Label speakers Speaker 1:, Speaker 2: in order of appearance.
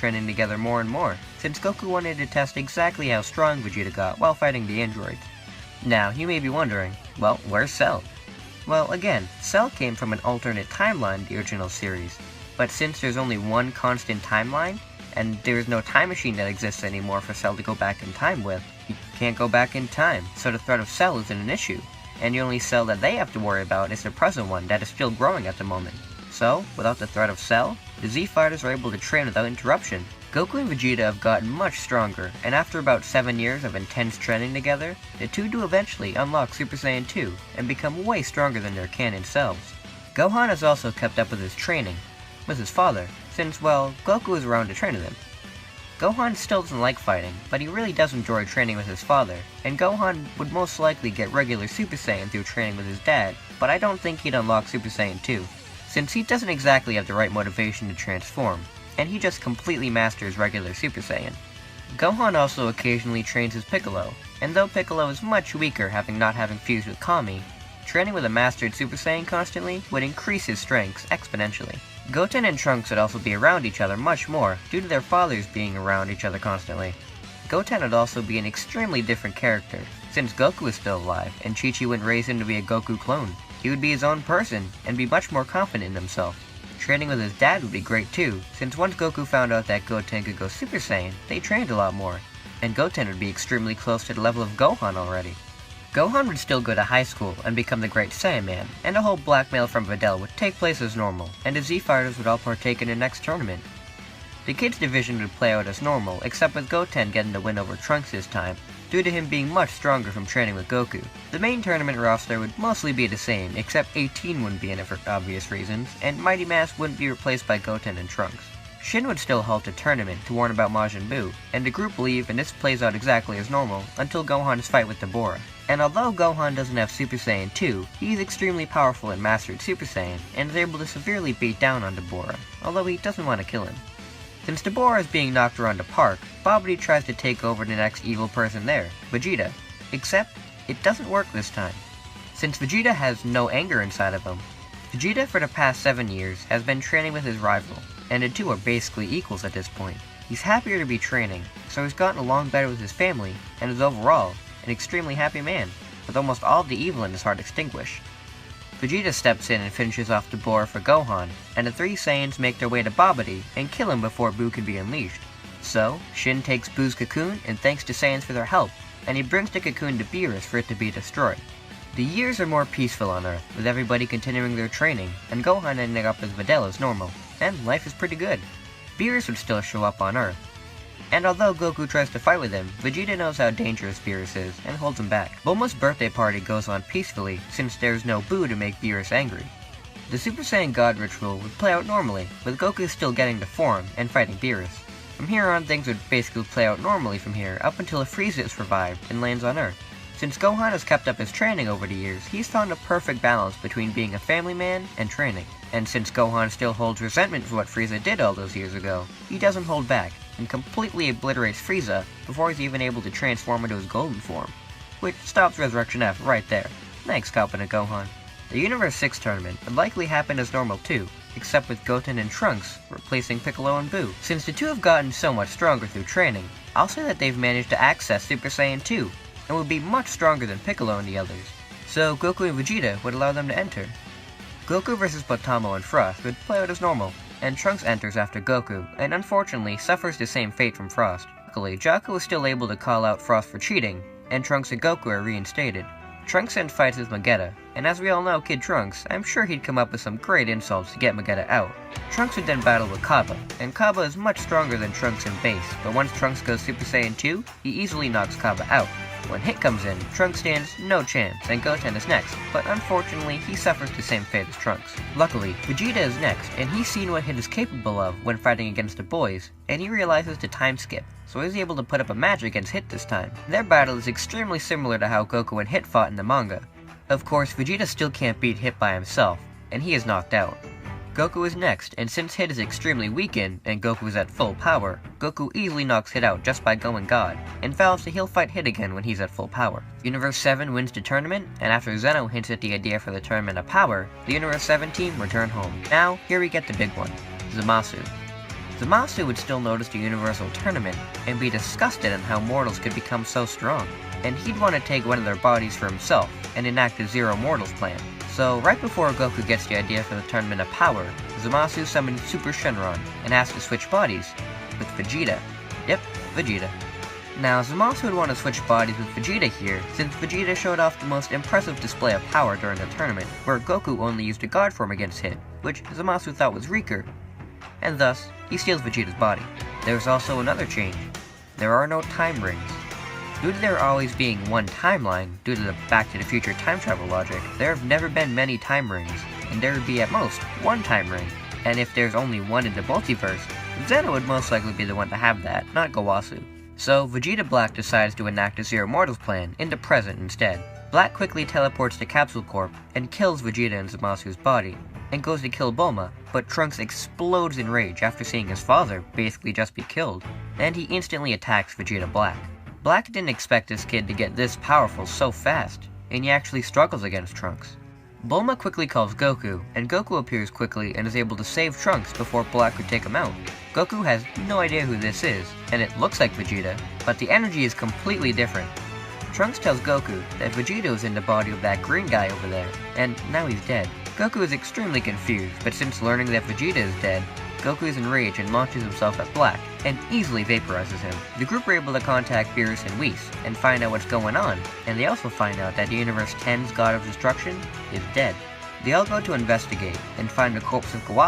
Speaker 1: training together more and more, since Goku wanted to test exactly how strong Vegeta got while fighting the androids. Now, you may be wondering, well, where's Cell? Well, again, Cell came from an alternate timeline in the original series, but since there's only one constant timeline, and there's no time machine that exists anymore for Cell to go back in time with, he can't go back in time, so the threat of Cell isn't an issue, and the only Cell that they have to worry about is the present one that is still growing at the moment. So, without the threat of Cell, the Z Fighters are able to train without interruption. Goku and Vegeta have gotten much stronger, and after about 7 years of intense training together, the two do eventually unlock Super Saiyan 2 and become way stronger than their canon selves. Gohan has also kept up with his training, with his father, since, well, Goku is around to train with him. Gohan still doesn't like fighting, but he really does enjoy training with his father, and Gohan would most likely get regular Super Saiyan through training with his dad, but I don't think he'd unlock Super Saiyan 2, since he doesn't exactly have the right motivation to transform, and he just completely masters regular Super Saiyan. Gohan also occasionally trains as Piccolo, and though Piccolo is much weaker not having fused with Kami, training with a mastered Super Saiyan constantly would increase his strengths exponentially. Goten and Trunks would also be around each other much more due to their fathers being around each other constantly. Goten would also be an extremely different character, since Goku is still alive and Chi-Chi wouldn't raise him to be a Goku clone. He would be his own person and be much more confident in himself. Training with his dad would be great too, since once Goku found out that Goten could go Super Saiyan, they trained a lot more, and Goten would be extremely close to the level of Gohan already. Gohan would still go to high school and become the Great Saiyaman, and a whole blackmail from Videl would take place as normal, and the Z Fighters would all partake in the next tournament. The kids division would play out as normal, except with Goten getting the win over Trunks this time, due to him being much stronger from training with Goku. The main tournament roster would mostly be the same, except 18 wouldn't be in it for obvious reasons, and Mighty Mass wouldn't be replaced by Goten and Trunks. Shin would still halt the tournament to warn about Majin Buu, and the group leave and this plays out exactly as normal until Gohan's fight with Dabura. And although Gohan doesn't have Super Saiyan 2, he is extremely powerful and mastered Super Saiyan, and is able to severely beat down on Dabura, although he doesn't want to kill him. Since Dabura is being knocked around the park, Babidi tries to take over the next evil person there, Vegeta, except it doesn't work this time. Since Vegeta has no anger inside of him, Vegeta for the past 7 years has been training with his rival, and the two are basically equals at this point. He's happier to be training, so he's gotten along better with his family, and is overall an extremely happy man, with almost all of the evil in his heart extinguished. Vegeta steps in and finishes off Dabura for Gohan, and the three Saiyans make their way to Babidi and kill him before Buu can be unleashed. So, Shin takes Buu's cocoon and thanks to Saiyans for their help, and he brings the cocoon to Beerus for it to be destroyed. The years are more peaceful on Earth, with everybody continuing their training, and Gohan ending up as Videl as normal, and life is pretty good. Beerus would still show up on Earth. And although Goku tries to fight with him, Vegeta knows how dangerous Beerus is, and holds him back. Bulma's birthday party goes on peacefully, since there's no Buu to make Beerus angry. The Super Saiyan God ritual would play out normally, with Goku still getting to form and fighting Beerus. From here on, things would basically play out normally from here, up until Frieza is revived and lands on Earth. Since Gohan has kept up his training over the years, he's found a perfect balance between being a family man and training. And since Gohan still holds resentment for what Frieza did all those years ago, he doesn't hold back, and completely obliterates Frieza before he's even able to transform into his golden form. Which stops Resurrection F right there. Thanks, Competent Gohan. The Universe 6 tournament would likely happen as normal too, except with Goten and Trunks replacing Piccolo and Buu. Since the two have gotten so much stronger through training, I'll say that they've managed to access Super Saiyan 2, and would be much stronger than Piccolo and the others, so Goku and Vegeta would allow them to enter. Goku vs Potamo and Frost would play out as normal, and Trunks enters after Goku, and unfortunately suffers the same fate from Frost. Luckily, Jaco is still able to call out Frost for cheating, and Trunks and Goku are reinstated. Trunks then fights with Vegeta, and as we all know Kid Trunks, I'm sure he'd come up with some great insults to get Vegeta out. Trunks would then battle with Cabba, and Cabba is much stronger than Trunks in base, but once Trunks goes Super Saiyan 2, he easily knocks Cabba out. When Hit comes in, Trunks stands no chance, and Goten is next, but unfortunately he suffers the same fate as Trunks. Luckily, Vegeta is next, and he's seen what Hit is capable of when fighting against the boys, and he realizes to time skip, so he's able to put up a match against Hit this time. Their battle is extremely similar to how Goku and Hit fought in the manga. Of course, Vegeta still can't beat Hit by himself, and he is knocked out. Goku is next, and since Hit is extremely weakened, and Goku is at full power, Goku easily knocks Hit out just by going God, and vows that he'll fight Hit again when he's at full power. Universe 7 wins the tournament, and after Zeno hints at the idea for the tournament of power, the Universe 7 team return home. Now, here we get the big one, Zamasu. Zamasu would still notice the Universal Tournament and be disgusted on how mortals could become so strong, and he'd want to take one of their bodies for himself and enact a Zero Mortals plan. So right before Goku gets the idea for the Tournament of Power, Zamasu summons Super Shenron and asks to switch bodies with Vegeta. Yep, Vegeta. Now, Zamasu would want to switch bodies with Vegeta here, since Vegeta showed off the most impressive display of power during the tournament, where Goku only used a God form against him, which Zamasu thought was weaker, and thus, he steals Vegeta's body. There's also another change. There are no time rings. Due to there always being one timeline, due to the Back to the Future time travel logic, there have never been many time rings, and there would be at most one time ring. And if there's only one in the multiverse, Zeno would most likely be the one to have that, not Gowasu. So, Vegeta Black decides to enact a Zero Mortals plan in the present instead. Black quickly teleports to Capsule Corp and kills Vegeta in Zamasu's body, and goes to kill Bulma, but Trunks explodes in rage after seeing his father basically just be killed, and he instantly attacks Vegeta Black. Black didn't expect this kid to get this powerful so fast, and he actually struggles against Trunks. Bulma quickly calls Goku, and Goku appears quickly and is able to save Trunks before Black could take him out. Goku has no idea who this is, and it looks like Vegeta, but the energy is completely different. Trunks tells Goku that Vegeta is in the body of that green guy over there, and now he's dead. Goku is extremely confused, but since learning that Vegeta is dead, Goku is enraged and launches himself at Black, and easily vaporizes him. The group are able to contact Beerus and Whis, and find out what's going on, and they also find out that the Universe 10's God of Destruction is dead. They all go to investigate, and find the corpse of Kawasu